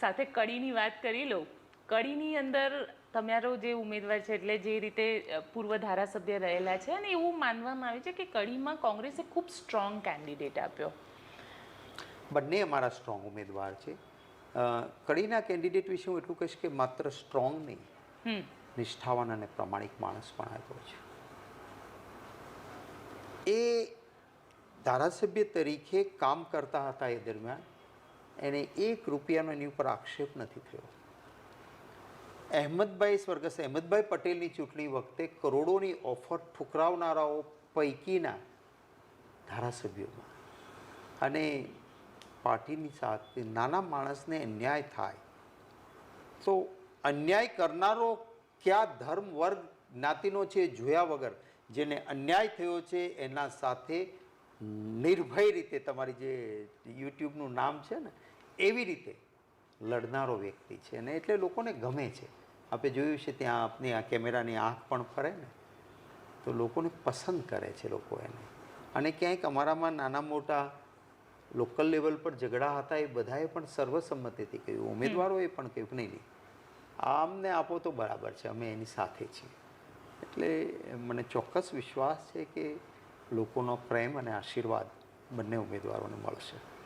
સાથે કડીની વાત કરી લો. કડીની અંદર તમારો જે ઉમેદવાર છે એટલે જે રીતે પૂર્વ ધારાસભ્ય રહેલા છે અને એવું માનવામાં આવે છે કે કડીમાં કોંગ્રેસે ખૂબ સ્ટ્રોંગ કેન્ડિડેટ આપ્યો. બંને અમારા સ્ટ્રોંગ ઉમેદવાર છે. કડીના કેન્ડિડેટ વિશે હું એટલું કહીશ કે માત્ર સ્ટ્રોંગ નહીં, નિષ્ઠાવાન અને પ્રમાણિક માણસ પણ આવ્યો છે. એ ધારાસભ્ય તરીકે કામ કરતા હતા એ દરમિયાન એને ₹1 એની ઉપર આક્ષેપ નથી થયો. સ્વર્ગસ્થ અહેમદભાઈ પટેલની ચૂંટણી વખતે કરોડોની ઓફર ઠુકરાવનારાઓ પૈકીના ધારાસભ્યોમાં અને પાર્ટીની સાથે નાના માણસને અન્યાય થાય તો અન્યાય કરનારો કયા ધર્મ વર્ગ જ્ઞાતિનો છે જોયા વગર જેને અન્યાય થયો છે એના સાથે નિર્ભય રીતે તમારી જે યુટ્યુબનું નામ છે ને એવી રીતે લડનારો વ્યક્તિ છે અને એટલે લોકોને ગમે છે. આપણે જોયું છે ત્યાં આપની આ કેમેરાની આંખ પણ ફરે ને તો લોકોને પસંદ કરે છે લોકો એને. અને ક્યાંક અમારામાં નાના મોટા લોકલ લેવલ પર ઝઘડા હતા એ બધાએ પણ સર્વસંમતિથી કહ્યું, ઉમેદવારોએ પણ કહ્યું કે નહીં આમને આપો તો બરાબર છે, અમે એની સાથે છીએ. એટલે મને ચોક્કસ વિશ્વાસ છે કે લોકોનો પ્રેમ અને આશીર્વાદ બંને ઉમેદવારોને મળશે.